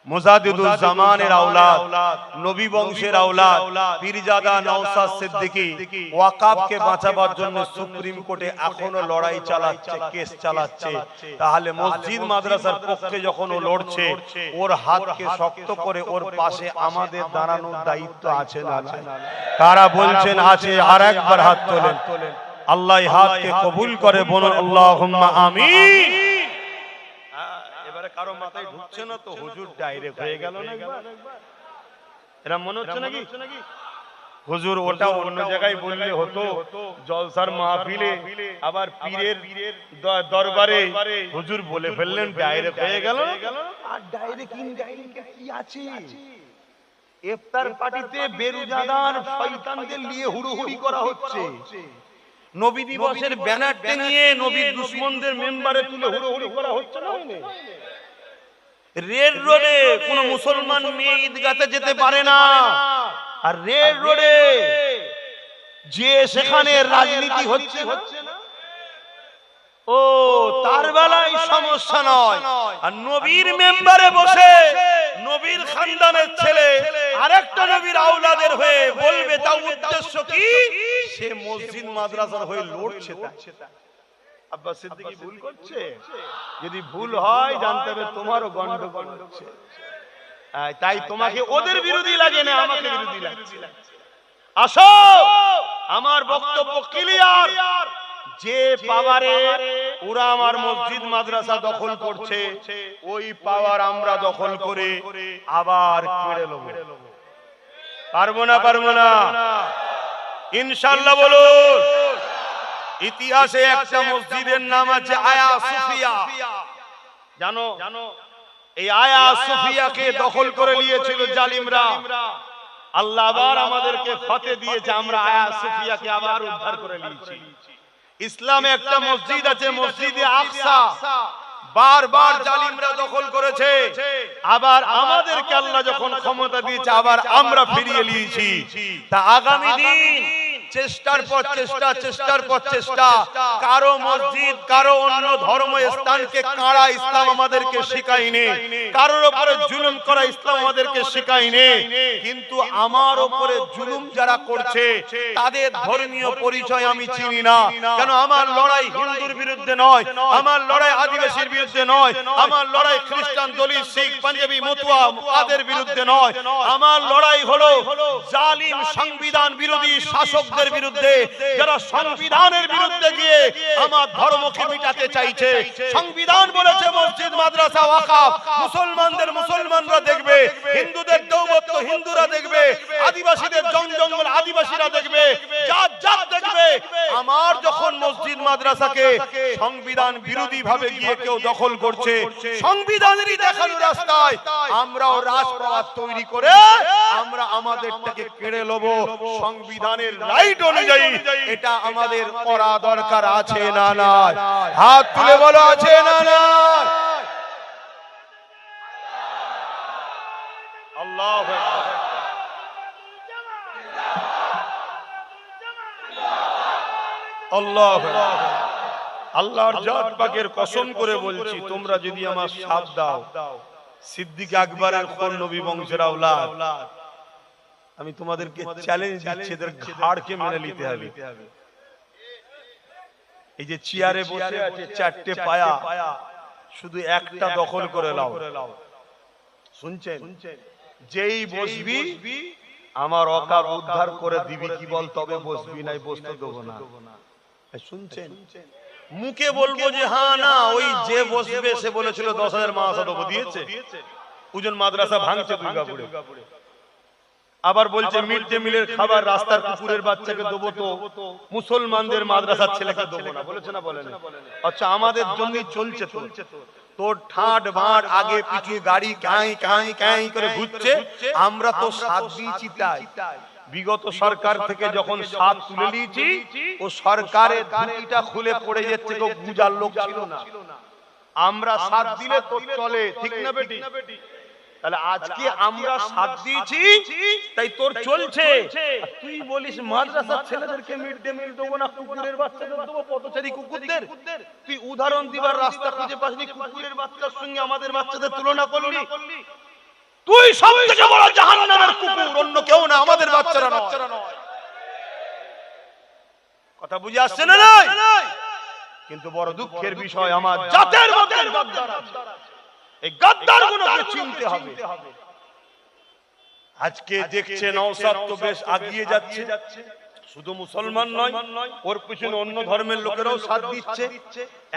মুজাদ্দিদুল জামানের আওলাদ, নবী বংশের আওলাদ পীরজাদা নওশাদ সিদ্দিকী ওয়াকাফকে বাঁচাবার জন্য সুপ্রিম কোর্টে এখনো লড়াই চালাচ্ছে, কেস চালাচ্ছে। তাহলে মসজিদ মাদ্রাসার পক্ষে যখন ও লড়ছে, ওর হাতকে শক্ত করে ওর পাশে আমাদের দাঁড়ানোর দায়িত্ব আছে না? কারা বলছেন আছে? আর একবার হাত তোলেন। আল্লাহ এই হাতকে কবুল করে, বলুন আল্লাহুম্মা আমিন। কারো মাথায় ঢুকছে না তো হুজুর ডাইরেক্ট হয়ে গেল না একবার? এরা মনে হচ্ছে নাকি হুজুর ওটা অন্য জায়গায় বললে হতো, জলসার মাহফিলে আবার পীরের দরবারে হুজুর বলে ফেললেন ডাইরেক্ট হয়ে গেল। আর ডাইরেক্ট ইনডাইরেক্ট কি আছে? ইফতার পার্টিতে বেরুজাদার শয়তানদের নিয়ে হুড়োহুড়ি করা হচ্ছে, নবী দিবসের ব্যানার টেনে নবীর দুশমনদের মেম্বারে তুলে হুড়োহুড়ি করা হচ্ছে না? রেড রোডে কোন মুসলমান মেয়ে ঈদগাতে যেতে পারে না, আর রেড রোডে যে সেখানে রাজনীতি হচ্ছে না। ও তার বেলায় সমস্যা নয়, আর নবীর মেম্বারে বসে নবীর খানদানের ছেলে আরেকটা নবীর আওলাদের হয়ে বলবে, তার উদ্দেশ্য কি? সে মসজিদ মাদ্রাসার হয়ে লড়ছে। আব্বাস সিদ্দিকী ভুল করছে? যদি ভুল হয় জানতে হবে তোমারও গন্ডগোল হচ্ছে। তাই তোমাকে ওদের বিরোধী লাগে না, আমাকে বিরোধী লাগছে। আসো, আমার বক্তব্য ক্লিয়ার। যে পাওয়ারে ওরা আমার মসজিদ মাদ্রাসা দখল করছে, ওই পাওয়ার আমরা দখল করে আবার কেড়ে নেব। পারবো না? পারবো না ইনশাআল্লাহ বলুন। ইতিহাসে একটা মসজিদের নাম আছে আয়া সুফিয়া। জানো? এই আয়া সুফিয়াকে দখল করে নিয়েছিল জালিমরা। আল্লাহ আবার আমাদেরকে ফতে দিয়েছে, আমরা আয়া সুফিয়াকে আবার উদ্ধার করে নিয়েছি। ইসলামে একটা মসজিদ আছে মসজিদে আকসা, বারবার জালিমরা দখল করেছে, আবার আমাদেরকে আল্লাহ যখন ক্ষমতা দিয়েছে আবার আমরা ফিরিয়ে নিয়েছি। তা আগামী দিন চেষ্টার পর চেষ্টা, চেষ্টার পর চেষ্টা, কারো মসজিদ কারো অন্য ধর্ম স্থানকে কাড়া ইসলাম আমাদেরকে শেখায়নি, কারোর উপরে জুলুম করা ইসলাম আমাদেরকে শেখায়নি। কিন্তু আমার উপরে জুলুম যারা করছে তাদের ধর্মীয় পরিচয় আমি চিনি না। কেন? আমার লড়াই হিন্দুর বিরুদ্ধে নয়, আমার লড়াই আদিবাসীর বিরুদ্ধে নয়, আমার লড়াই খ্রিস্টান, দলিত, শিখ, পাঞ্জাবি, মতুয়া তাদের বিরুদ্ধে নয়। আমার লড়াই হলো জালিম সংবিধান বিরোধী শাসকদের বিরুদ্ধে, যারা সংবিধানের বিরুদ্ধে গিয়ে আমার ধর্মকে মিটাতে চাইছে। সংবিধান বলেছে মসজিদ মাদ্রাসা ওয়াকাফ মুসলমানদের মুসলমানরা দেখবে, হিন্দুদের দৌবত্ব হিন্দুরা দেখবে, আদিবাসীদের জঙ্গল আদিবাসীরা দেখবে, জাত জাত দেখবে। আমার যখন মসজিদ মাদ্রাসাকে সংবিধান বিরোধী ভাবে গিয়ে কেউ দখল করছে, সংবিধানেরই দেখানো রাস্তায় আমরাও রাজপ্রভাব তৈরি করে আমরা আমাদেরটাকে কেড়ে নেব সংবিধানের রাইট অনুযায়ী। এটা আমাদের করা দরকার আছে না নাই? হাত তুলে বলো আছে না নাই? আল্লাহু আকবার। আল্লাহু আকবার। আল্লাহর জাত পাকের কসম করে বলছি, তোমরা যদি আমার সাথ দাও, সিদ্দিক আকবরের কোন নবী বংশের আওলাদ, আমি তোমাদেরকে চ্যালেঞ্জ দিচ্ছি, এদের ঘাড়কে মেরে নিতে হবে। এই যে চেয়ারে বসে আছে চারটে পায়া, শুধু একটা দখল করে নাও। শুনছেন? যেই বসবি আমার অকাব উদ্ধার করে দিবি, কি বল? তবে বসবি, নাই বসতে দেবো না। শুনছেন? মুখে বলবো যে হ্যাঁ না, ওই যে বসবে সে বলেছিল 10,000 মাদ্রাসা দেবো, দিয়েছে। উজন মাদ্রাসা ভাঙছে দুর্গাপুরে, আবার বলছে মিড ডে মিলের খাবার রাস্তার কুকুরের বাচ্চাকে দেবো, তো মুসলমানদের মাদ্রাসার ছেলেকে দেবো না, বলেছে না? বলেন। আচ্ছা, আমাদের জন্য চলছে তো তোর ঠাট ভাট, আগে পিছু গাড়ি কাঁই কাঁই কাঁই করে ঘুরছে। আমরা তো সাথ দিয়েছি। তাই বিগত সরকার থেকে যখন সাথ তুলে নিয়েছি, ও সরকারের ধুতিটা খুলে পড়ে যাচ্ছে, কেউ বুঝার লোক ছিল না। আমরা সাথ দিলে তো চলে, ঠিক না বেটি? তাহলে আজকে আমরা সাথ দিয়েছি তাই তোর চলছে। তুই বলিস মাদ্রাসার ছেলেদেরকে মিড ডে মিল দেবো না, কুকুরের বাচ্চাদের দেবো, পথচারী কুকুরদের। তুই উদাহরণ দিবার রাস্তা খুঁজে পাসনি, কুকুরের বাচ্চার সঙ্গে আমাদের বাচ্চাদের তুলনা করলি। তুই সবথেকে বড় জাহান্নামের কুকুর, অন্য কেউ না, আমাদের বাচ্চারা নয়। কথা বুঝে আসছে না? কিন্তু বড় দুঃখের বিষয়, আমার জাতের মধ্যে গাদ্দার আছে। এই গাদ্দারগুলোকে চিনতে হবে। আজকে দেখছে নওশাদ তো বেশ আগিয়ে যাচ্ছে, শুধু মুসলমান নয়, ওর পিছনে অন্য ধর্মের লোকেরাও সাথ দিচ্ছে।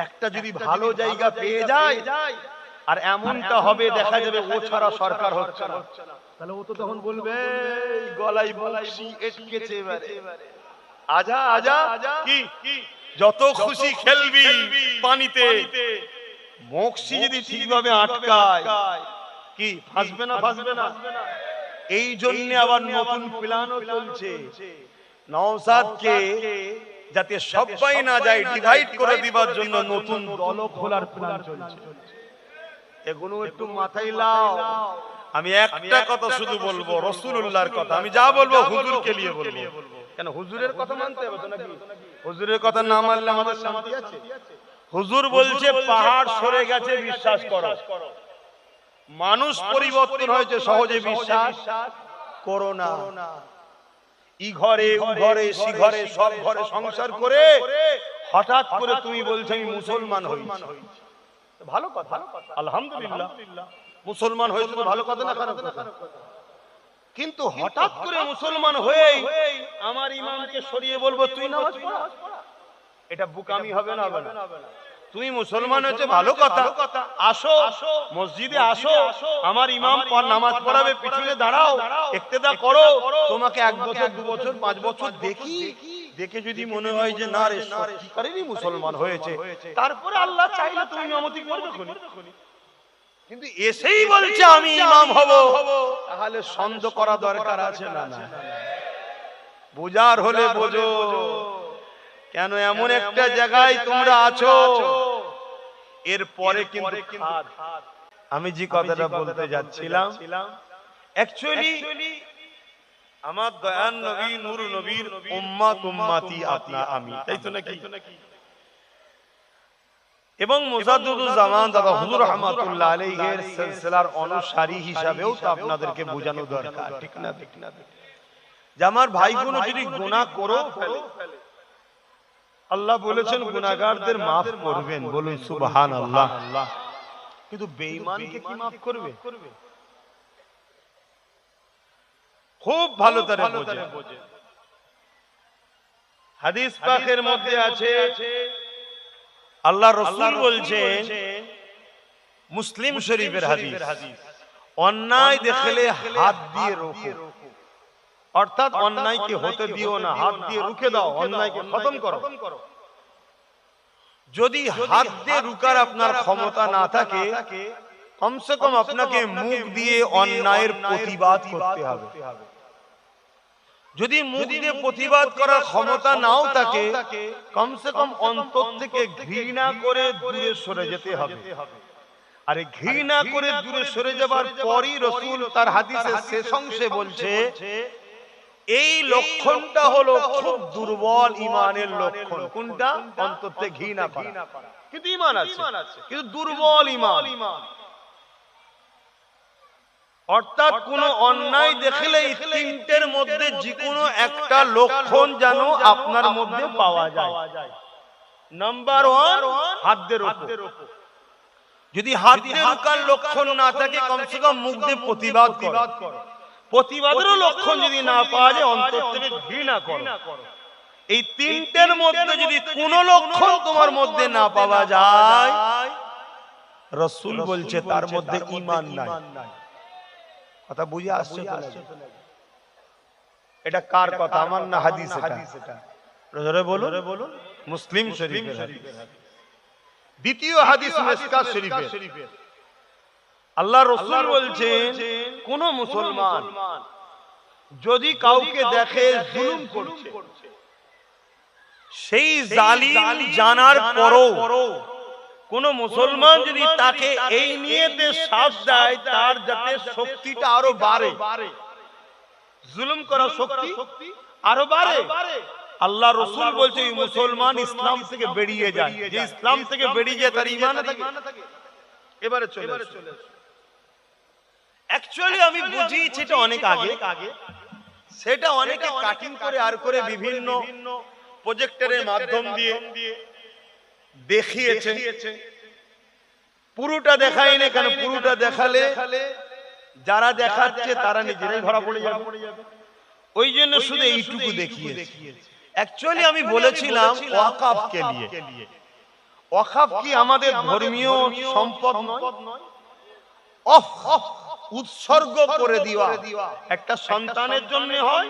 একটা যদি ভালো জায়গা পেয়ে যায়, আর এমনটা হবে দেখা যাবে ও ছাড়া সরকার হচ্ছে না, তাহলে ও তো তখন বলবে গলায় বলছি এটকেছে, এবারে আজা আজা কি যত খুশি খেলবি পানিতে, মক্সি যদি ঠিকভাবে আটকায় কি ফাঁসবে না? ফাঁসবে না। এই জন্য আবার নতুন প্ল্যানও চলছে, নওশাদকে যাতে সবাই না যায় ডিভাইড করে দিবার জন্য নতুন দল খোলার প্ল্যান চলছে। এগুলো একটু মাথায় লাও। আমি একটা কথা শুধু বলবো, রাসূলুল্লাহর কথা। আমি যা বলবো হুজুরকে নিয়ে বলবো। কেন হুজুরের কথা মানতে হবে তো নাকি? হুজুরের কথা না মানলে আমাদের শান্তি আছে? হুজুর বলছে পাহাড় সরে গেছে, বিশ্বাস করো। মানুষ পরিবর্তন হয়েছে, সহজে বিশ্বাস করো না। ই ঘরে ও ঘরে সি ঘরে সব ঘরে সংসার করে হঠাৎ করে তুমি বলছো আমি মুসলমান হয়েছি, ভালো কথা, আলহামদুলিল্লাহ মুসলমান হয়েছে তো ভালো কথা না, খারাপ কথা? কিন্তু হঠাৎ করে মুসলমান হয়ে আমার ইমামকে সরিয়ে বলবো তুই নামাজ পড়া, এটা বুকামি হবে না? হবে না। তুমি মুসলমান হয়েছে ভালো কথা, আসো মসজিদে আসো, আমার ইমাম নামাজ পড়াবে, পিছনে দাঁড়াও, ইক্তেদা করো। তোমাকে 1 বছর 2 বছর 5 বছর দেখি, দেখে যদি মনে হয় যে না রে সত্যিকারেরই মুসলমান হয়েছে, তারপরে আল্লাহ চাইলে তুমি ইমামতি করবে। কিন্তু এসেই বলছে আমি ইমাম হব, তাহলে সন্দেহ করা দরকার আছে না? না, বুঝার হলে বোঝো। কেন এমন একটা জায়গায় তোমরা আছো, এরপরে কিন্তু আমি যে কথাটা বলতে যাচ্ছিলাম, অ্যাকচুয়ালি আমার দয়ান নবী নূর নবীর উম্মত উম্মতি আপনা আমি, তাই তো নাকি? এবং মুজাদ্দিদুল জামান দাদা হুজুর রাহমাতুল্লাহ আলাইহির সিলসিলার অনুসারী হিসাবেও তো আপনাদেরকে বোঝানো দরকার, ঠিক না? যে আমার ভাইগুলো যদি গুনাহ করো ফেলে, আল্লাহ বলেছেন গুনাহগারদের maaf করবেন, বলুন সুবহানাল্লাহ। কিন্তু বেঈমানকে কি maaf করবে? খুব ভালো করে বোঝে। হাদিস পাকের মধ্যে আছে, আল্লাহ রাসূল বলছেন, মুসলিম শরীফের হাদিস, অন্যায় দেখলে হাত দিয়ে রোকো, অর্থাৎ অন্যায়কে হতে দিও না, হাত দিয়ে রুখে দাও, অন্যায়কে খতম করো। যদি হাত দিয়ে রুকার আপনার ক্ষমতা না থাকে, কমসে কম আপনাকে মুখ দিয়ে অন্যায়ের প্রতিবাদ করতে হবে। যদি মুখ দিয়ে প্রতিবাদ করার ক্ষমতা নাও থাকে, কমসে কম অন্তর থেকে ঘৃণা করে দূরে সরে যেতে হবে। আরে ঘৃণা করে দূরে সরে যাবার পরই রাসূল তার হাদিসের শেষ অংশে বলছে, এই লক্ষণটা হলো খুব দুর্বল ঈমানের লক্ষণ। কোনটা? অন্তর থেকে ঘৃণা করা, কিন্তু ঈমান আছে, কিন্তু দুর্বল ঈমান। অর্থাৎ কোন অন্যায় দেখলেই তিনটের মধ্যে যে কোনো একটা লক্ষণ যেন আপনার মধ্যে পাওয়া যায়। নাম্বার 1, হাত দিয়ে রোকো। যদি হাত দিয়ে রোকার লক্ষণ না থাকে, কমসে কম মুখ দিয়ে প্রতিবাদ করো। প্রতিবাদেরও লক্ষণ যদি না পাওয়া যায়, অন্তর থেকে ঘৃণা করো। এই তিনটের মধ্যে যদি কোনো লক্ষণ তোমার মধ্যে না পাওয়া যায়, রাসূল বলছে তার মধ্যে ঈমান নাই। কথা বুঝে আসছে তো? এটা কার কথা? আমার না হাদিস? এটা জোরে বলুন। মুসলিম শরীফের হাদিস, দ্বিতীয় হাদিস মিশকাত শরীফের। আল্লাহ রাসূল বলছেন, কোন মুসলমান যদি কাউকে দেখে জুলুম করছে, সেই জালিম জানার পরও কোন মুসলমান যদি তাকে এই নিয়তে সাথ দেয় তার যাতে শক্তিটা আরো বাড়ে, জুলুম করার শক্তি আরো বাড়ে, আল্লাহ রাসূল বলছে এই মুসলমান ইসলাম থেকে বেরিয়ে যায়। যে ইসলাম থেকে বেরিয়ে যায় তার ঈমান থাকে। এবারে চলে অ্যাকচুয়ালি আমি বুঝিয়েছি এটা অনেক আগে, সেটা অনেকে কাটিং করে আর করে বিভিন্ন প্রজেক্টরের মাধ্যম দিয়ে দেখিয়েছে। পুরোটা দেখাই না কেন, পুরোটা দেখালে যারা দেখাচ্ছে তারা নিজেরাই ধরা পড়ে যাবে, ওই জন্য শুধু এইটুকু দেখিয়েছে। অ্যাকচুয়ালি আমি বলেছিলাম ওয়াকাফকে নিয়ে। ওয়াকাফ কি আমাদের ধর্মীয় সম্পদ নয়? উৎসর্গ করে দেওয়া একটা সন্তানের জন্য হয়,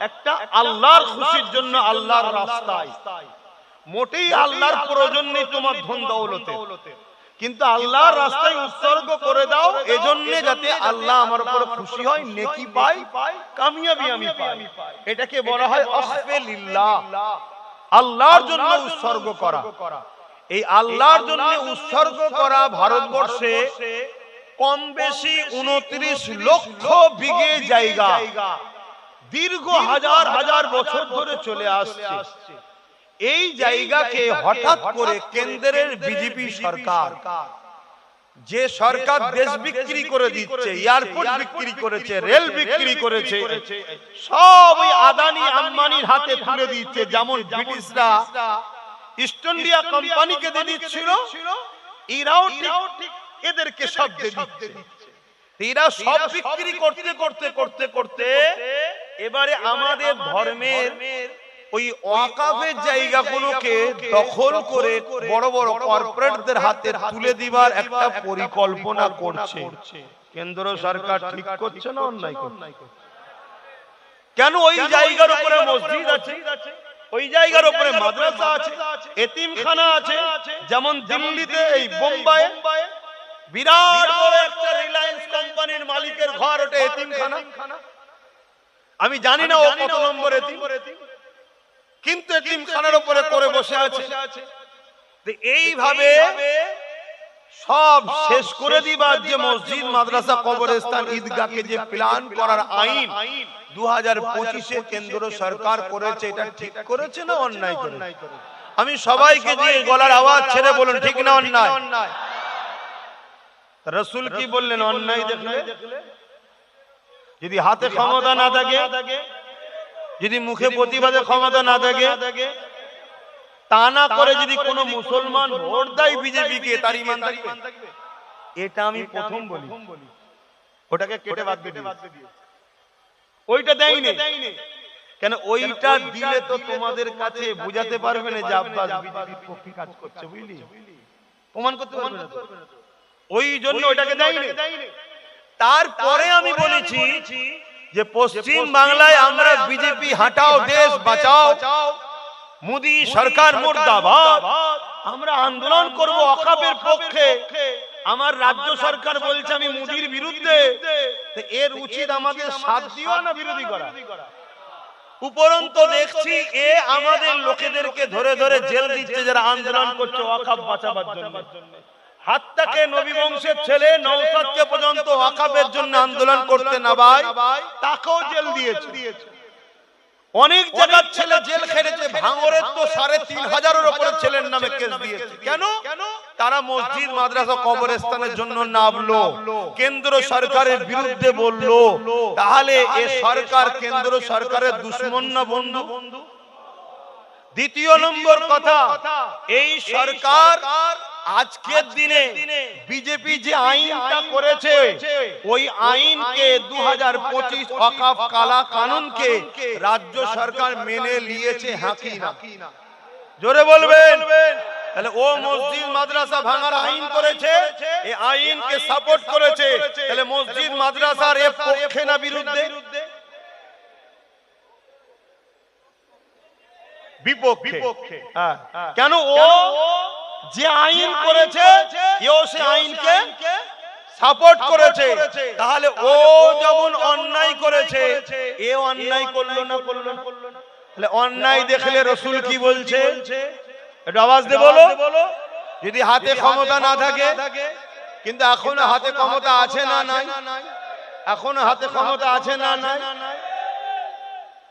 একটা আল্লাহর খুশির জন্য, আল্লাহর রাস্তায়। মোটেই আল্লাহর প্রয়োজন নেই তোমার ধন দৌলতে, কিন্তু আল্লাহর রাস্তায় উৎসর্গ করে দাও, এজন্য যাতে আল্লাহ আমার উপর খুশি হয়, নেকি পাই, কামিয়াবি আমি পাই। এটাকে বলা হয় ওয়াকফে লিল্লাহ, আল্লাহর জন্য উৎসর্গ করা। এই আল্লাহর জন্য উৎসর্গ করা ভারতবর্ষে কম বেশি 29 লক্ষ বিঘে জায়গা দীর্ঘ হাজার হাজার বছর ধরে চলে আসছে। এই জায়গাকে হঠাৎ করে কেন্দ্রের বিজেপি সরকার, যে সরকার দেশ বিক্রি করে দিচ্ছে, এয়ারপোর্ট বিক্রি করেছে, রেল বিক্রি করেছে, সব ওই আদানি আম্বানির হাতে তুলে দিচ্ছে। যেমন ব্রিটিশরা ইস্ট ইন্ডিয়া কোম্পানিকে দিয়ে দিচ্ছিল, এরাও ঠিক এদেরকে সব দিয়ে দিচ্ছে। এরা সব বিক্রি করতে করতে করতে করতে এবারে আমাদের ধর্মের ওই ওয়াকাফের জায়গাগুলোকে দখল করে বড় বড় কর্পোরেটদের হাতে তুলে দিবার একটা পরিকল্পনা করছে কেন্দ্র সরকার। ঠিক করছে না অন্যায় করছে? কেন ওই জায়গার উপরে মসজিদ আছে, ওই জায়গার উপরে মাদ্রাসা আছে, এতিমখানা আছে। যেমন দিল্লিতে, এই বোম্বাইয়ে বিরাট বড় একটা রিলায়েন্স কোম্পানির মালিকের ঘর, ওটা এতিমখানা। আমি জানি না ও কত নম্বর এতিম, কিন্তু এতিমখানার উপরে করে বসে আছে। এইভাবে সব শেষ করে দিবার যে মসজিদ, মাদ্রাসা, কবরস্থান, ঈদগাহকে যে প্ল্যান করার আইন 2025-এ কেন্দ্র সরকার করেছে, এটা ঠিক করেছে না অন্যায় করেছে? আমি সবাইকে দিয়ে গলার আওয়াজ ছেড়ে বলুন, ঠিক না অন্যায়? রাসূল কি বললেন? অন্যায় দেখলে যদি হাতে ক্ষমতা না থাকে, যদি মুখে প্রতিবাদে ক্ষমতা না থাকে, তা না করে যদি কোনো মুসলমান ভোট দেয় বিজেপিকে, তার ঈমান থাকবে? এটা আমি প্রথম বলি, ওটাকে কেটে বাদ দিয়ে ওইটা দেয়নি কেন? ওইটা দিলে তো তোমাদের কাছে বুঝাতে পারবে না যে আব্বাস বিজেপির পক্ষে কাজ করছে, বুঝলি? প্রমাণ করতে পারবে না, ওই জন্য ওইটাকে দেয়নি। তারপরে আমি বলেছি যে পশ্চিম বাংলায় আমরা বিজেপি হাঁটাও, দেশ বাঁচাও, মোদি সরকার মুর্দাবাদ, আমরা আন্দোলন করব ওয়াকাফের পক্ষে। আমার রাজ্য সরকার বলছে আমি মোদির বিরুদ্ধে, এর উচিত আমাদের সাথ দেওয়া না বিরোধী করা? উপরন্তু দেখছি এ আমাদের লোকেদেরকে ধরে ধরে জেল দিচ্ছে যারা আন্দোলন করছে ওয়াকাফ বাঁচাবার জন্য। হাত্তাকে নবী বংশের ছেলে নওশাদকে পর্যন্ত ওয়াকাফের জন্য আন্দোলন করতে না ভাই, তাকেও জেল দিয়েছে। অনেক জায়গার ছেলে জেল খেটেছে। ভাঙড়ের তো ৩৫০০-এর উপরে ছেলের নামে কেস দিয়েছে। কেন? তারা মসজিদ, মাদ্রাসা, কবরস্থানের জন্য নামলো, কেন্দ্র সরকারের বিরুদ্ধে বললো। তাহলে এ সরকার কেন্দ্র সরকারের দুশমন না বন্ধু? দ্বিতীয় নম্বর কথা, এই সরকার আজকের দিনে বিজেপি যে আইনটা করেছে, ওই আইনকে 2025 ওয়াকফ কালা কানুনকে রাজ্য সরকার মেনে নিয়েছে, হাকি না? জোরে বলবেন। তাহলে ও মসজিদ মাদ্রাসা ভাঙার আইন করেছে, এই আইনকে সাপোর্ট করেছে। তাহলে মসজিদ মাদ্রাসার এর পক্ষে না বিরুদ্ধে? বিপক্ষে। কেন? ও যে আইন করেছে, এও সে আইনকে সাপোর্ট করেছে। তাহলে ও যেমন অন্যায় করেছে, এ অন্যায় করলো না? করলো না। তাহলে অন্যায় দেখলে রাসূল কি বলছে? একটু আওয়াজ দিয়ে বলো। যদি হাতে ক্ষমতা না থাকে, কিন্তু এখনো হাতে ক্ষমতা আছে না নাই? এখনো হাতে ক্ষমতা আছে না নাই?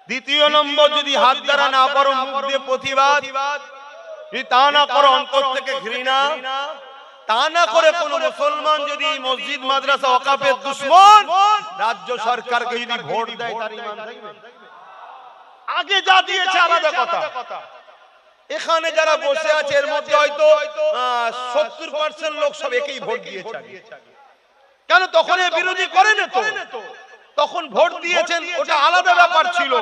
দ্বিতীয় নম্বর, যদি হাত দ্বারা না পারো, মুখ দিয়ে প্রতিবাদ, যদি তা না করো অন্তর থেকে ঘৃণা, তা না করে কোন মুসলমান যদি মসজিদ মাদ্রাসা ওয়াকাফের দুশমন রাজ্য সরকারকে যদি ভোট দেয় তার ঈমান থাকবে? আগে যা দিয়েছে আলাদা কথা, এখানে যারা বসে আছে এর মধ্যে হয়তো 70% লোক সব একেই ভোট দিয়েছে। কেন তখন এর বিরোধী করেন তো, তখন ভোট দিয়েছেন, ওটা আলাদা ব্যাপার ছিল।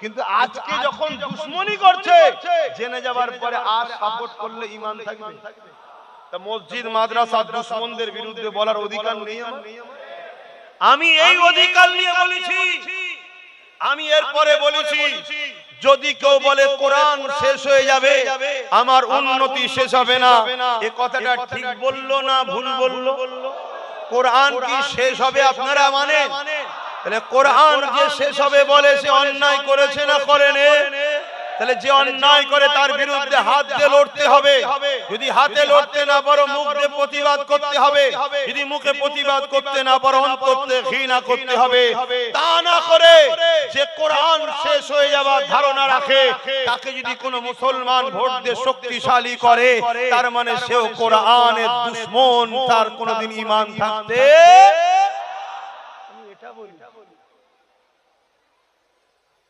কিন্তু আজকে যখন দুশমনি করছে জেনে যাবার পরে আর সাপোর্ট করলে ঈমান থাকবে? তা মসজিদ মাদ্রাসা দুশমনদের বিরুদ্ধে বলার অধিকার নেই আমার? আমি এই অধিকার নিয়ে বলেছি, আমি এরপরে বলেছি যদি কেউ বলে কোরআন শেষ হয়ে যাবে আমার উন্নতি শেষ হবে না, এই কথাটা ঠিক বললো না ভুল বললো? কোরআন কি শেষ হবে আপনারা মানে? তাহলে কোরআন যে শেষ হবে বলে সে অন্যায় করেছে না করেনি? তাহলে যে অন্যায় করে তার বিরুদ্ধে হাত দিয়ে লড়তে হবে। যদি হাতে লড়তে না পারো মুখ দিয়ে প্রতিবাদ করতে হবে, যদি মুখে প্রতিবাদ করতে না পারো অন্তর থেকে ঘৃণা করতে হবে। তা না করে যে কোরআন শেষ হয়ে যাবার ধারণা রাখে তাকে যদি কোনো মুসলমান ভোট দিয়ে শক্তিশালী করে তার মানে সেও কোরআনের দুশমন, তার কোনোদিন ঈমান থাকতে। আমি এটা বলি,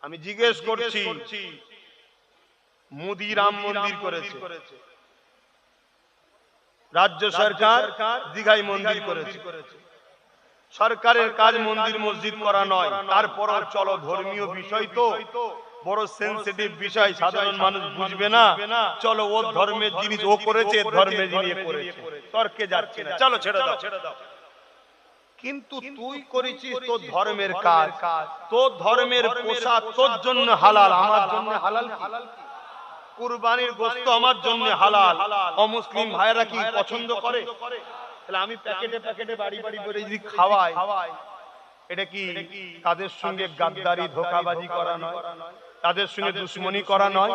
আমি জিজ্ঞেস করছি মোদি রাম মন্দির করেছে, রাজ্য সরকার দীঘায় মন্দির করেছে। সরকারের কাজ মন্দির মসজিদ করা নয়, তারপরও চলো ধর্মীয় বিষয় তো বড় সেনসিটিভ বিষয়, সাধারণ মানুষ বুঝবে না, চলো ওর ধর্মের জিনিস ও করেছে, ধর্মের জিনিস করেছে, তর্কে যাচ্ছে না, চলো ছেড়ে দাও। কিন্তু তুই করেছিস তোর ধর্মের কাজ, তোর ধর্মের পোশাক তোর জন্য হালাল, আমার জন্য হালাল কি? কুরবানির গোশত আমার জন্য হালাল, অমুসলিম ভাইরা কি পছন্দ করে? তাহলে আমি প্যাকেটে প্যাকেটে বাড়ি বাড়ি করে যদি খাওয়াই, এটা কি তাদের সঙ্গে গাদ্দারি ধোঁকাবাজি করা নয়? তাদের সঙ্গে দুশমনি করা নয়?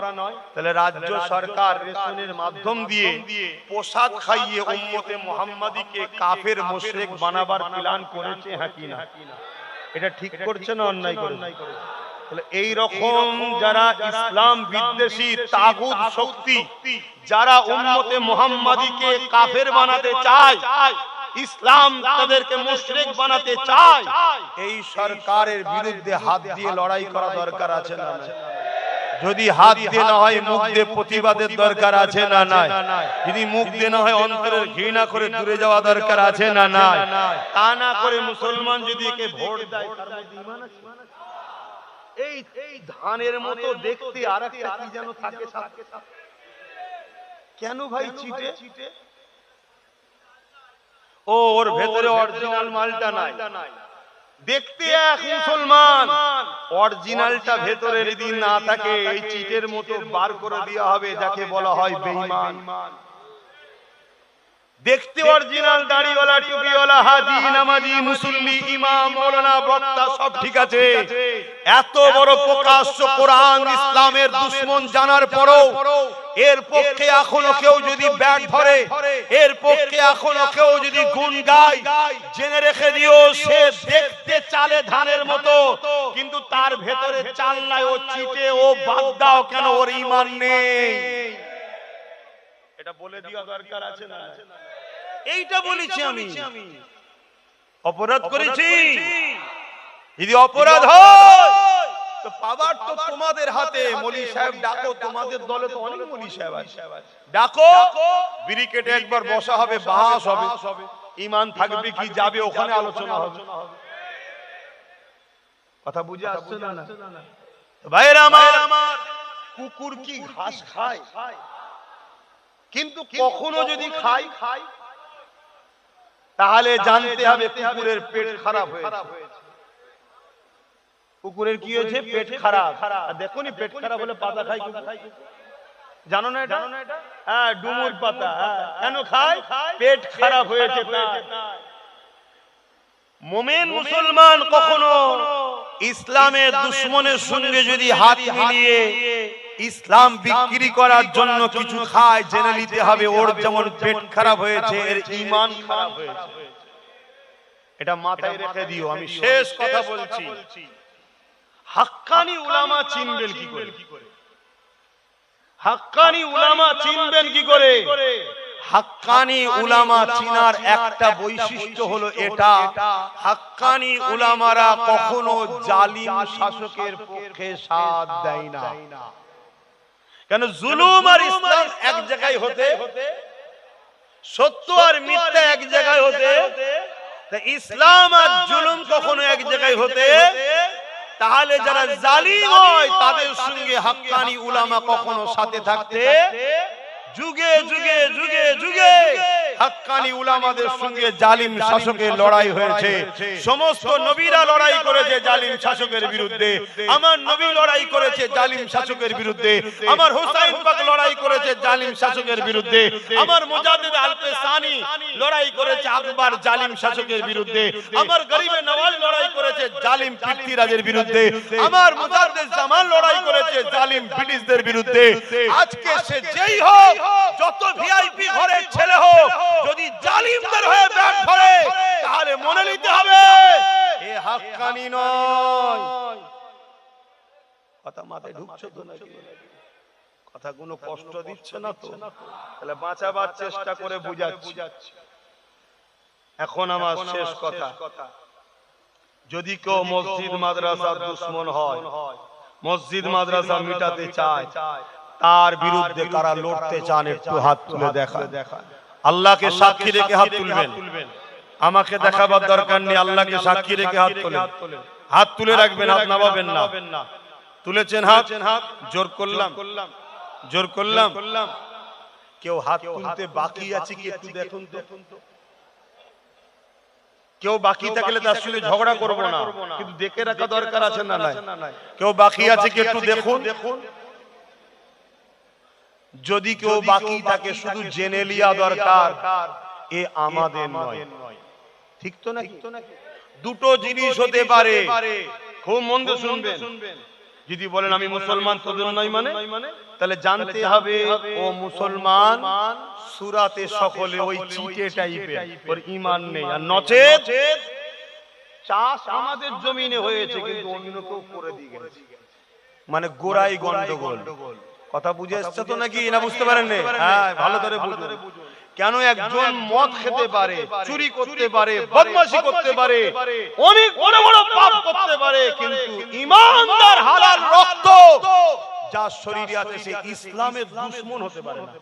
তাহলে রাজ্য সরকার রেশনের মাধ্যম দিয়ে পোশাক খাইয়ে উম্মতে মুহাম্মাদিকে কাফের মুশরিক বানাবার প্ল্যান করেছে, হ্যাঁ কি না? এটা ঠিক করছে না অন্যায় করেছে? এই রকম যারা ইসলাম বিদ্বেষী তাগুত শক্তি, যারা উম্মতে মুহাম্মাদিকে কাফের বানাতে চায়, ইসলাম তাদেরকে মুশরিক বানাতে চায়, এই সরকারের বিরুদ্ধে হাত দিয়ে লড়াই করা দরকার আছে না? যদি হাত দিয়ে না হয় মুখ দিয়ে প্রতিবাদের দরকার আছে না? নাই। যদি মুখ দিয়ে না হয় অন্তরের ঘৃণা করে দূরে যাওয়া দরকার আছে না? নাই। তা না করে মুসলমান যদি একে ভোট দেয় তার মধ্যে ঈমান আছে? এই ধানের মতো দেখতে আরেকটা কি যেন থাকে সাথে। কেন ভাই চিটে? ওর ভেতরে অরিজিনাল মালটা নাই, দেখতে এক মুসলমান, অরিজিনালটা ভেতরে যদি না থাকে এই চিটের মতো বার করে দেওয়া হবে, যাকে বলা হয় বেঈমান। দেখতে অরিজিনাল, দাড়িওয়ালা, টুপিওয়ালা, হাজি, নামাজি, মুসল্লি, ইমাম, মাওলানা, বক্তা সব ঠিক আছে, এত বড় প্রকাশ্য কোরআন ইসলামের দুশমন জানার পরও এর পক্ষে এখনো কেউ যদি ব্যাট ধরে, এর পক্ষে এখনো কেউ যদি গুণ গায়, জেনে রেখে দিও সে দেখতে চালে ধানের মতো, কিন্তু তার ভেতরে চাল নাই, ও চিটে, ও বাদ দাও, কেন ওর ঈমান নেই। এটা বলে দেওয়া দরকার আছে না? এইটা বলেছি আমি। অপরাধ করেছি, যদি অপরাধ হয় তো পাবার তো তোমাদের হাতে। মলি সাহেব ডাকো, তোমাদের দলে তো অনেক মলি সাহেব আছে, ডাকো, ব্রিকেটে একবার বসা হবে, বাহাস হবে, ঈমান থাকবে কি যাবে, ওখানে আলোচনা হবে। কথা বুঝে আসছে না? ভাইরা আমার, কুকুর কি ঘাস খায়? কিন্তু কখনো যদি খায় তাহলে জানতে হবে কুকুরের পেট খারাপ হয়েছে। কুকুরের কি হয়েছে? পেট খারাপ। দেখুনি পেট খারাপ হলে পাতা খায় কুকুর, জানো না এটা? হ্যাঁ, ডুমুর পাতা। কেন খায়? পেট খারাপ হয়েছে। মুমিন মুসলমান কখনো ইসলামের দুশমনের সঙ্গে যদি হাত মিলিয়ে ইসলাম বিক্রি করার জন্য কিছু খায়, জেনে নিতে হবে ওর যেমন পেট খারাপ হয়েছে এর ঈমান খারাপ হয়েছে। এটা মাথায় রেখে দিও। আমি শেষ কথা বলছি, হাক্কানি উলামা চিনবেন কি করে? হাক্কানি উলামা চিনবেন কি করে? হাক্কানি উলামা চিনার একটা বৈশিষ্ট্য হলো এটা, হাক্কানি উলামারা কখনো জালিম শাসকের পক্ষে সাথ দেয় না। কেন? জুলুম আর ইসলাম এক জায়গায় হতে, সত্য আর মিথ্যা এক জায়গায় হতে, ইসলাম আর জুলুম কখনো এক জায়গায় হতে, তাহলে যারা জালিম হয় তাদের সঙ্গে হাক্কানি উলামা কখনো সাথে থাকতে, যুগে যুগে যুগে যুগে হাক্কানি উলামাদের সঙ্গে জালিম শাসকের লড়াই হয়েছে। সমস্ত নবীরা লড়াই করেছে জালিম শাসকের বিরুদ্ধে, আমার নবী লড়াই করেছে জালিম শাসকের বিরুদ্ধে, আমার হুসাইন পাক লড়াই করেছে জালিম শাসকের বিরুদ্ধে, আমার মুজাদ্দিদ আল-ফিসানি লড়াই করেছে আকবর জালিম শাসকের বিরুদ্ধে, আমার গরিবে নওয়াজ লড়াই করেছে জালিম পৃথ্বীরাজের বিরুদ্ধে, আমার মুজাদ্দিদ জামান লড়াই করেছে জালিম ব্রিটিশদের বিরুদ্ধে। আজকে সে যেই হোক, যত ভিআইপি ঘরের ছেলে হোক, যদি জালিমদের হয়ে ব্যাট ধরে তাহলে মনে নিতে হবে এ হাক্কানি নয়। কথা মাথায় ঢুকছে তো নাকি? কথাগুলো কষ্ট দিচ্ছে না তো? তাহলে বাঁচাবার চেষ্টা করে বুঝাচ্ছি। এখন আমার শেষ কথা, যদি কেউ মসজিদ মাদ্রাসার দুশমন হয়, মসজিদ মাদ্রাসা মিটাতে চায়, তার বিরুদ্ধে কারা লড়তে চান একটু হাত তুলে দেখান। আল্লাহকে সাক্ষী রেখে হাত তুলবেন, আমাকে দেখাবার দরকার নেই, আল্লাহকে সাক্ষী রেখে হাত তোলেন। হাত তুলে রাখবেন, হাত নামাবেন না। তুলেছেন হাত, জোর করলাম, জোর করলাম। কেউ হাত তুলতে বাকি আছে কি একটু দেখুন তো। কেউ বাকি থাকলে তার সঙ্গে ঝগড়া করব না, কিন্তু দেখে রাখা দরকার আছে না নাই? কেউ বাকি আছে কি একটু দেখুন। যদি কেউ বাকি থাকে শুধু জেনে লিয়া দরকার এ আমাদের নয়, ঠিক তো নাকি? দুটো জিনিস হতে পারে, খুব মন দিয়ে শুনবেন। যদি বলেন আমি মুসলমান তোদের নয় মানে, তাহলে জানতে হবে ও মুসলমান সূরাতে সকলে ওই চিটে টাইপের, ওর ঈমান নেই। আর নচেত চাষ আমাদের জমিনে হয়েছে কিন্তু অন্য কেউ করে দিয়ে গেছে, মানে গোড়াই গন্ডগোল। কথা বুঝে এসছে তো নাকি না বুঝতে পারেন? হ্যাঁ, ভালো করে বুঝুন। কেন? একজন মদ খেতে পারে, চুরি করতে পারে, বদমাশি করতে পারে, অনেক বড় বড় পাপ করতে পারে, কিন্তু ঈমানদার হালাল রক্ত যার শরীরে আছে সে ইসলামের দুশমন হতে পারে না।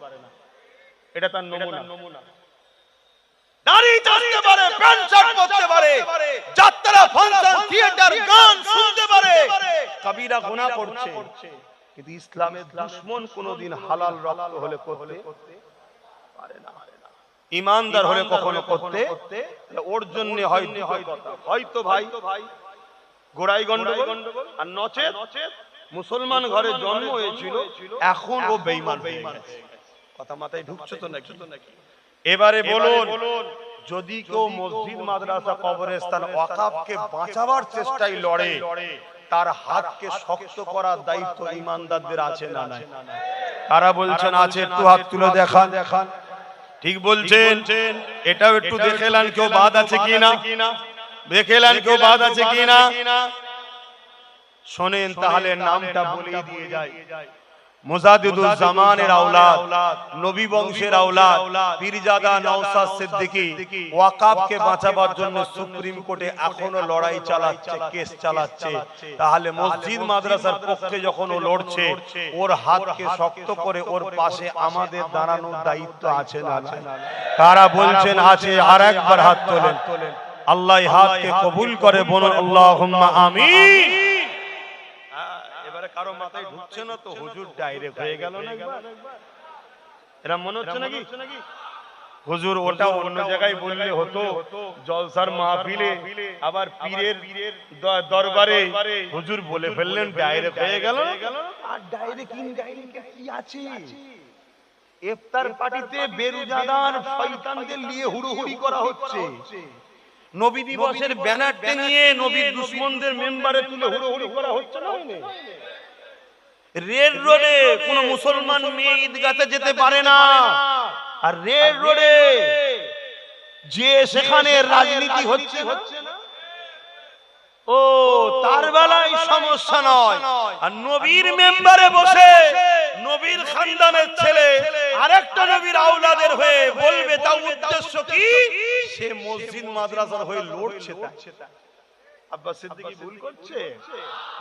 এটা তার নমুনা। দাড়ি চাচতে পারে, প্যান্ট শার্ট পরতে পারে, যাত্রা ফাংশন থিয়েটার গান শুনতে পারে, কবিরা গুনাহ করছে, কিন্তু ইসলামের দুশমন কোনদিন হালাল রক্ত হলে করতে পারে না। ঈমানদার হলে কখনো করতে, ওর জন্য হয়তো ভাই গোড়াই গন্ডগোল, আর নচেত মুসলমান ঘরে জন্ম হয়েছিল, এখন ও বেঈমান হয়ে গেছে। কথা মাথায় ঢুকছে তো নাকি? এবারে বলুন, যদি কেউ মসজিদ মাদ্রাসা কবরস্থান ওয়াকাফকে বাঁচাবার চেষ্টায় লড়ে, তার হাতকে শক্ত করার দায়িত্ব ঈমানদারদের আছে না নাই? কারা বলছেন আছে? একটু হাত তুলে দেখান। ঠিক বলছেন? এটাও একটু দেখেলেন কেউ বাদ আছে কিনা, দেখেলেন কেউ বাদ আছে কিনা। শোনেন তাহলে নামটা বলে দিয়ে যায়। মুজাদ্দিদুল জামানের আওলাদ, নবী বংশের আওলাদ পীরজাদা নওশাদ সিদ্দিকী ওয়াকাফকে বাঁচাবার জন্য সুপ্রিম কোর্টে এখনো লড়াই চালাচ্ছে, কেস চালাচ্ছে। তাহলে মসজিদ মাদ্রাসার পক্ষে যখন ও লড়ছে, ওর হাতকে শক্ত করে ওর পাশে আমাদের দাঁড়ানোর দায়িত্ব আছে না? কারা বলছেন আছে? আর একবার হাত তোলেন। আল্লাহ হাতকে কবুল করে, বলুন আল্লাহুম্মা আমিন। কারো মাথায় ঢুকছে না তো? হুজুর ডাইরেক্ট হয়ে গেল না একবার? এরা মনে হচ্ছে নাকি হুজুর ওটা অন্য জায়গায় বললে হতো, জলসার মাহফিলে আবার পীরের দরবারে হুজুর বলে ফেললেন ডাইরেক্ট হয়ে গেল। আর ডাইরেক্ট ইনডাইরেক্ট কি আছে? ইফতার পার্টিতে বেরুজাদার শয়তানদের নিয়ে হুড়োহুড়ি করা হচ্ছে, নবী দিবসের ব্যানার টেনে নবীর দুশমনদের মেম্বারে তুলে হুড়োহুড়ি করা হচ্ছে না? রেড রোডে কোন মুসলমান মেয়ে ঈদগাতে যেতে পারে না, আর রেড রোডে যে সেখানে রাজনীতি হচ্ছে না, ও তার বেলায় সমস্যা নয়। আর নবীর মেম্বারে বসে নবীর খানদানের ছেলে আরেকটা নবীর আওলাদের হয়ে বলবে, তার উদ্দেশ্য কি? সে মসজিদ মাদ্রাসার হয়ে লড়ছে। আব্বাস সিদ্দিকী ভুল করছে?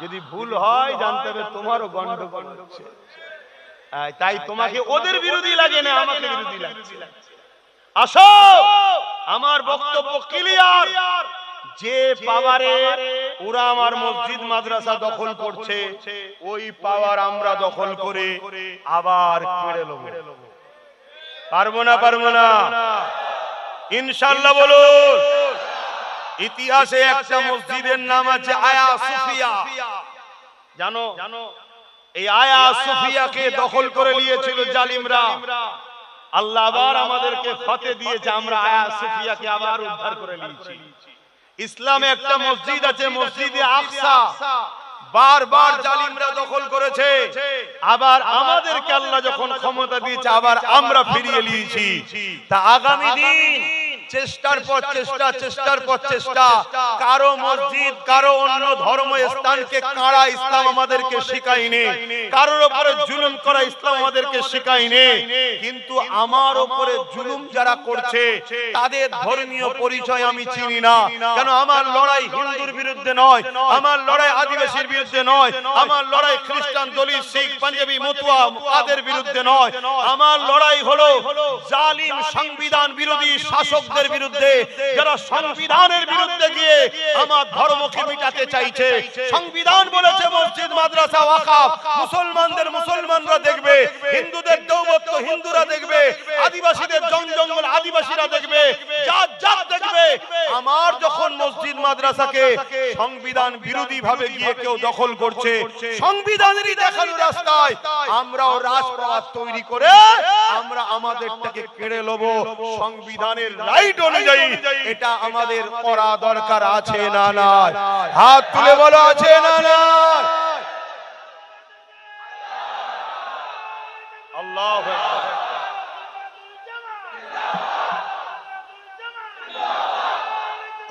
যদি ভুল হয় জানতে হবে তোমারও গন্ডগোল হচ্ছে। তাই তোমাকে ওদের বিরোধী লাগে না, আমাকে বিরোধী লাগছে। আসো, আমার বক্তব্য ক্লিয়ার। যে পাওয়ারে ওরা আমার মসজিদ মাদ্রাসা দখল করছে, ওই পাওয়ার আমরা দখল করে আবার কেড়ে নেব। পারবো না? পারবো না ইনশাআল্লাহ বলুন। ইতিহাসে একটা মসজিদের নাম আছে আয়া সুফিয়া। জানো এই আয়া সুফিয়াকে দখল করে নিয়েছিল জালিমরা। আল্লাহ আবার আমাদেরকে ফতে দিয়েছে, আমরা আয়া সুফিয়াকে আবার উদ্ধার করে নিয়েছি। ইসলামে একটা মসজিদ আছে, মসজিদে আকসা, বারবার জালিমরা দখল করেছে। আবার আমাদেরকে আল্লাহ যখন ক্ষমতা দিয়েছে, আবার আমরা ফিরিয়ে নিয়েছি। তা আগামী দিন চেষ্টার পর চেষ্টা, চেষ্টার পর চেষ্টা, কারো মসজিদ, কারো অন্য ধর্ম স্থানকে কাড়া ইসলাম আমাদেরকে শেখায়নি, কারোর উপরে জুলুম করা ইসলাম আমাদেরকে শেখায়নি। কিন্তু আমার উপরে জুলুম যারা করছে তাদের ধর্মীয় পরিচয় আমি চিনি না। কেন? আমার লড়াই হিন্দুর বিরুদ্ধে নয়, আমার লড়াই আদিবাসীর বিরুদ্ধে নয়, আমার লড়াই খ্রিস্টান, দলিত, শিখ, পাঞ্জাবি, মতুয়া তাদের বিরুদ্ধে নয়। আমার লড়াই হলো জালিম সংবিধান বিরোধী শাসকদের বিরুদ্ধে, যারা সংবিধানের বিরুদ্ধে গিয়ে আমার ধর্মকে মিটাতে চাইছে। সংবিধান বলেছে মসজিদ মাদ্রাসা ওয়াকফ মুসলমানদের মুসলমানরা দেখবে, হিন্দুদের দৌবত্ব হিন্দুরা দেখবে, আদিবাসীদের জঙ্গল আদিবাসীরা দেখবে, জাত দেখবে। আমার যখন মসজিদ মাদ্রাসাকে সংবিধান বিরোধী ভাবে গিয়ে কেউ দখল করছে, সংবিধানেরই দেখানো রাস্তায় আমরাও রাজপথ তৈরি করে আমরা আমাদেরটাকে কেড়ে নেব সংবিধানের রাইট অনুযায়ী। এটা আমাদের করা দরকার আছে না নাই? হাত তুলে বলো, আছে না নাই? আল্লাহু আকবার।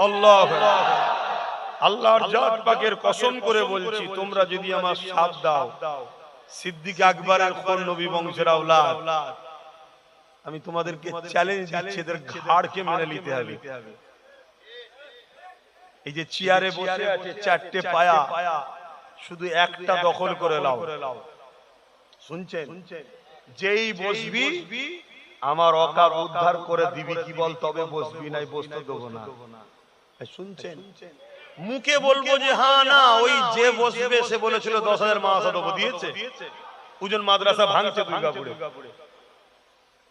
আল্লাহু আকবার। আল্লাহর জাত পাকের কসম করে বলছি, তোমরা যদি আমার সাথ দাও, সিদ্দিক আকবরের কোন নবী বংশের আওলাদ, আমি তোমাদেরকে চ্যালেঞ্জ দিচ্ছি, এদের ঘাড়কে মেরে নিতে হবে। এই যে চেয়ারে বসে আছে চারটে পায়া, শুধু একটা দখল করে নাও। শুনছেন? যেই বসবি আমার অকাব উদ্ধার করে দিবি, কি বল? তবে বসবি, নাই বসতে দেবো না। শুনছেন? মুখে বলবো যে হ্যাঁ না, ওই যে বসবে সে বলেছিল 10,000 মাদ্রাসা দেবো, দিয়েছে। উজন মাদ্রাসা ভাঙছে দুর্গাপুরে।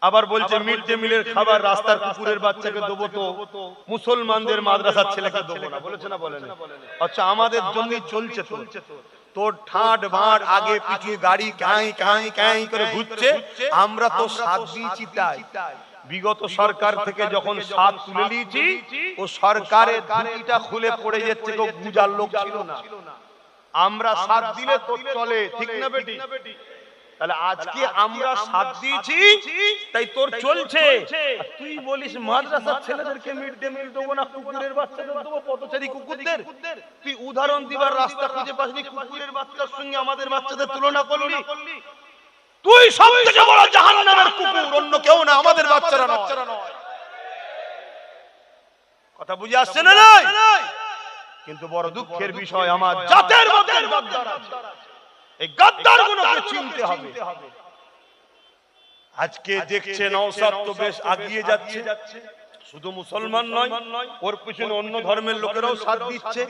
আবার বলছে মিড ডে মিলের খাবার রাস্তার কুকুরের বাচ্চাকে দেবো, তো মুসলমানদের মাদ্রাসার ছেলেকে দেবো না, বলেছে না? বলেন। আচ্ছা, আমাদের জন্য চলছে তো তোর ঠাট ভাট, আগে পিছু গাড়ি কাঁই কাঁই কাঁই করে ঘুরছে। আমরা তো সাথ দিয়েছি। তাই বিগত সরকার থেকে যখন সাথ তুলে নিয়েছি, ও সরকারের ধুতিটা খুলে পড়ে যাচ্ছে, কেউ বুঝার লোক ছিল না। আমরা সাথ দিলে তো চলে, ঠিক না বেটি? তাহলে আজকে আমরা সাথ দিয়েছি, তাই তোর চলছে। তুই বলিস মাদ্রাসার ছেলেদেরকে মিড ডে মিল দেবো না, কুকুরের বাচ্চাদের দেবো, পথচারী কুকুরদের। তুই উদাহরণ দিবার রাস্তা খুঁজে পাসনি, কুকুরের বাচ্চার সঙ্গে আমাদের বাচ্চাদের তুলনা করলি। তুই সবথেকে বড় জাহান্নামের কুকুর, অন্য কেউ না, আমাদের বাচ্চারা নয়। কথা বুঝে আসছে না? কিন্তু বড় দুঃখের বিষয়, আমার জাতের মধ্যে গাদ্দার আছে। এই গাদ্দারগুলোকে চিনতে হবে। আজকে দেখছে নওশাদ তো বেশ এগিয়ে যাচ্ছে, শুধু মুসলমান নয়, ওর পিছনে অন্য ধর্মের লোকেরাও সাথ দিচ্ছে।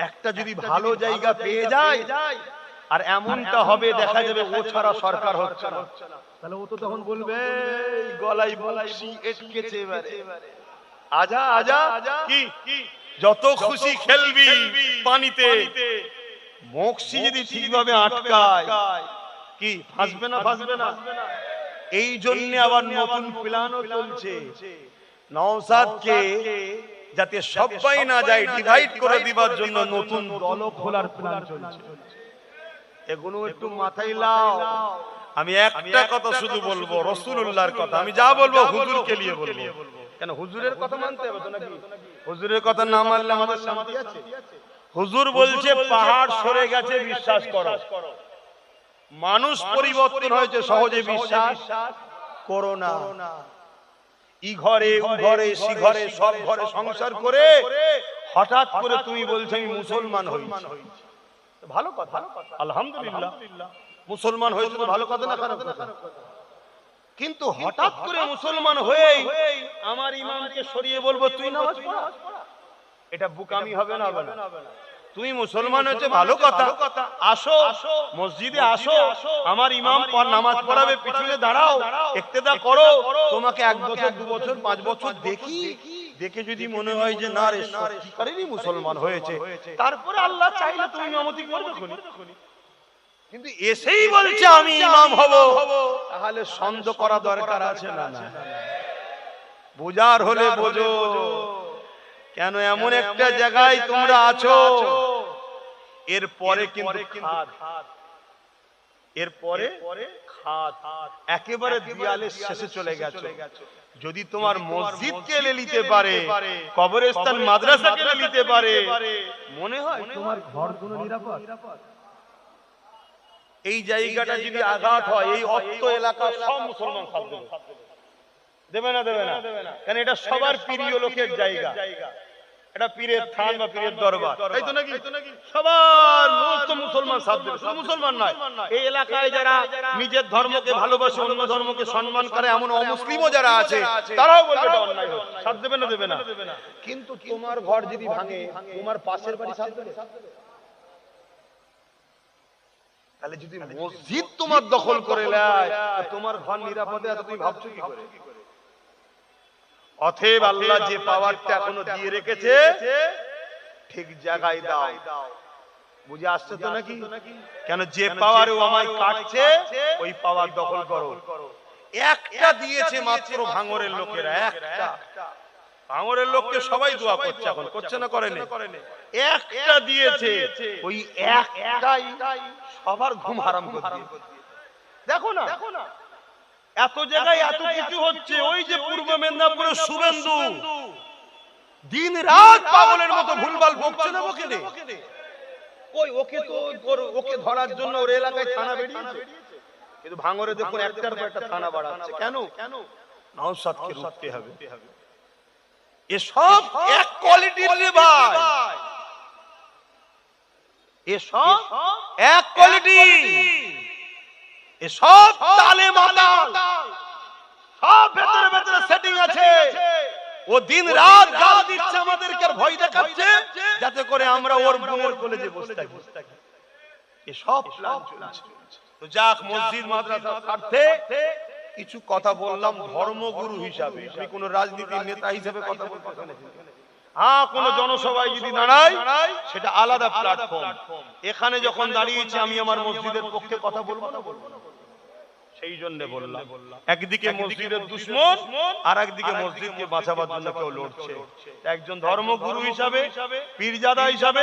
একটা যদি ভালো জায়গা পেয়ে যায়, আর এমনটা হবে দেখা যাবে ও ছাড়া সরকার হচ্ছে না, তাহলে ও তো তখন বলবে গলায় বলাইছি এটকেছে, এবারে আজা আজা কি যত খুশি খেলবি পানিতে, মক্সি যদি ঠিকভাবে আটকায় কি ফাঁসবে না? ফাঁসবে না? এই জন্য আবার নতুন প্ল্যানও চলছে, নওশাদকে যাতে সবাই না যায় ডিভাইড করে দিবার জন্য নতুন দল খোলার প্ল্যান চলছে। এগুলো একটু মাথায় লাও। আমি একটা কথা শুধু বলবো, রাসূলুল্লাহর কথা। আমি যা বলবো হুজুরকে নিয়ে বলবো। কেন? হুজুরের কথা মানতে হবে তো নাকি? হুজুরের কথা না মানলে আমাদের শান্তি আছে? হুজুর বলছে পাহাড় সরে গেছে, বিশ্বাস করো। মানুষ পরিবর্তন হয়েছে, সহজে বিশ্বাস করো না। ই ঘরে ও ঘরে সি ঘরে সব ঘরে সংসার করে হঠাৎ করে তুমি বলছো আমি মুসলমান হয়েছি, ভালো কথা, আলহামদুলিল্লাহ মুসলমান হয়েছে তো ভালো কথা না খারাপ কথা। কিন্তু হঠাৎ করে মুসলমান হয়ে আমার ইমামকে সরিয়ে বলবো তুই নামাজ পড়া, এটা বুকামি হবে না? হবে না? তুমি মুসলমান হয়েছে ভালো কথা, আসো মসজিদে আসো, আমার ইমাম নামাজ পড়াবে, পিছনে দাঁড়াও, ইক্তেদা করো। তোমাকে 1 বছর 2 বছর 5 বছর দেখি, দেখে যদি মনে হয় যে না রে সত্যিকারেরই মুসলমান হয়েছে, তারপরে আল্লাহ চাইলে তুমি ইমামতি করবে। কিন্তু এসেই বলছে আমি ইমাম হব, তাহলে সন্দেহ করা দরকার আছে না? না, বোঝার হলে বোঝো। কেন এমন একটা জায়গায় তোমরা আছো, এরপরে কিন্তু এরপরে একেবারে দিয়ালের শেষে চলে গেছো। যদি তোমার মসজিদ কে নিতে পারে, কবরস্থান মাদ্রাসা কে নিতে পারে, মনে হয় তোমার ঘরগুলো নিরাপদ। এই জায়গাটা যদি আঘাত হয়, এই অত্ত এলাকা সব মুসলমান দেবে না? দেবে না? কেন এটা সবার প্রিয় লোকের জায়গা, এটা পীরের থান বা পীরের দরবার, তাই তো নাকি? সবার সমস্ত মুসলমান সাথ দেবে, শুধু মুসলমান নয়, এই এলাকায় যারা নিজের ধর্মকে ভালোবাসে, অন্য ধর্মকে সম্মান করে, এমন অমুসলিমও যারা আছে, তারাও বলবে এটা অন্যায় হচ্ছে, সাথ দেবে না? দেবে না? কিন্তু তোমার ঘর যদি ভাঙে, তোমার পাশের বাড়ি সাথ দেবে? তাহলে যদি মসজিদ তোমার দখল করে নেয়, তোমার ঘর নিরাপদে আছে তুমি ভাবছো কি করে? অতএব আল্লাহ যে পাওয়ারটা এখনো দিয়ে রেখেছে, ঠিক জায়গায় দাও। বুঝে আসছে তো নাকি? কেন যে পাওয়ার ও আমায় কাটছে, ওই পাওয়ার দখল করো। একটা দিয়েছে মাত্র ভাঙরের লোকেরা, একটা। ভাঙরের লোককে সবাই দোয়া করছে, এখন করছে না? করেনি? একটা দিয়েছে, ওই একটাই সবার ঘুম হারাম করে দিয়েছে। দেখো না, এত জায়গায় এত কিছু হচ্ছে। ওই যে পূর্ব মেদিনীপুরের শুভেন্দু দিন রাত পাগলের মতো ভুলভাল বকছে না, বকে রে? ওই ওকে তো ওকে ধরার জন্য ওর এলাকায় থানা বেরিয়েছে, কিন্তু ভাঙরে দেখুন একটার পর একটা থানা বাড়াচ্ছে। কেন? নওশাদকে রুখতে হবে। এসব এক কোয়ালিটির রে ভাই, এসব এক কোয়ালিটি, এসব তালে মাতাল, সব ভেতরে ভেতরে সেটিং আছে। ও দিন রাত গাল দিচ্ছে আমাদেরকে, ভয় দেখাচ্ছে যাতে করে আমরা ওর বোনের কলেজে বসে থাকি। এসব প্ল্যান চলছে। তো যাক, মসজিদ মাদ্রাসার স্বার্থে কিছু কথা বললাম ধর্মগুরু হিসাবে, আমি কোন রাজনীতির নেতা হিসাবে কথা বলতে চাই না। হ্যাঁ, কোন জনসভায় যদি দাঁড়াই, সেটা আলাদা প্ল্যাটফর্ম। এখানে যখন দাঁড়িয়েছি, আমি আমার মসজিদের পক্ষে কথা বলবো না? বলবো না? সেই জন্য বললাম, একদিকে মসজিদের দুশমন, আর একদিকে মসজিদকে বাঁচাবার জন্য কেউ লড়ছে। একজন ধর্মগুরু হিসাবে, পীরজাদা হিসাবে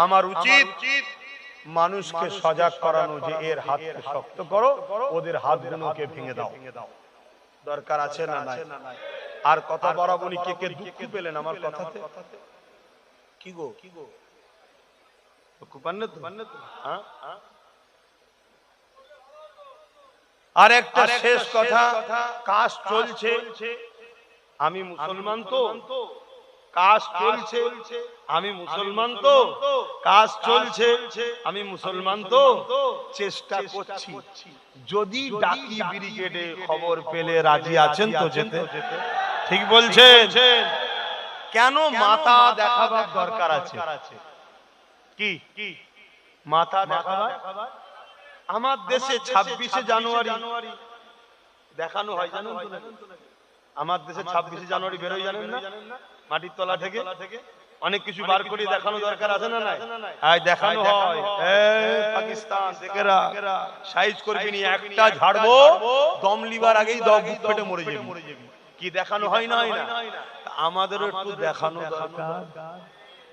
আমার উচিত মানুষকে সজাগ করানো, যে এর হাতকে শক্ত করো, ওদের হাতগুলোকে ভেঙে দাও। দরকার আছে না নাই? আর কথা বরাবরই কে কে দুঃখ পেলেন আমার কথাতে? কি গো, দুঃখ পান না তো? হ্যাঁ। আর একটা শেষ কথা, কাজ চলছে, আমি মুসলমান তো, কাজ চলছে, আমি মুসলমান তো, কাজ চলছে, আমি মুসলমান তো, চেষ্টা করছি। যদি ডাকি ব্রিগেডে খবর পেলে রাজি আছেন তো যেতে? ঠিক বলছেন? কেন মাথা দেখাবার দরকার আছে? কি মাথা দেখাবার? আমার দেশে 26শে জানুয়ারি দেখানো হয়, জানেন তো? আমার দেশে 26শে জানুয়ারি বেরোয়, জানেন না? মাটির তলা থেকে অনেক কিছু বার করে দেখানো দরকার আছে না নাই? আয় দেখানো হয়, পাকিস্তান দেখেরা সাইজ করবি নি, একটা ঝাড়বো, দম লিবার আগেই বুক ফেটে মরে যাবি। কি দেখানো হয় না? হয় না? আমাদেরও একটু দেখানো দরকার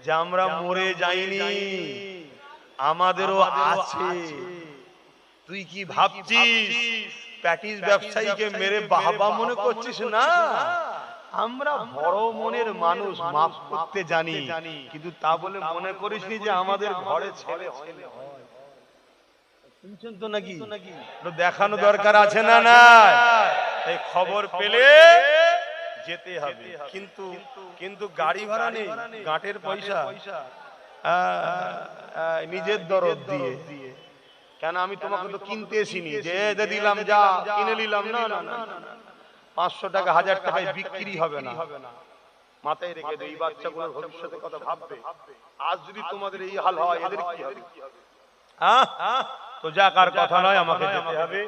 যে আমরা মরে যাইনি, আমাদেরও আছে। তুই কি ভাবছিস প্যাটিস ব্যবসায়ীকে মেরে বাহবা মনে করছিস? না, আমরা বড় মনের মানুষ, মাফ করতে জানি, কিন্তু তা বলে মনে করিসনি যে আমাদের ঘরে ছেলে হয়। শুনছেন তো নাকি? একটু দেখানো দরকার আছে না? না, এই খবর পেলে যেতে হবে, কিন্তু কিন্তু গাড়ি ভাড়া নেই, গাঁটের পয়সা, নিজের দরদ দিয়ে। কেন আমি তোমাকে তো কিনতে এসিনি যে দিলাম যা কিনে নিলাম, না না না, 500 টাকা 1000 টাকায় বিক্রি হবে না। মাথায় রেখে দেই, এই বাচ্চাগুলোর ভবিষ্যতের কথা ভাববে। আজ যদি তোমাদের এই হাল হয়, এদের কি হবে? তো যাক, আর কথা নয়, আমাকে যেতে হবে।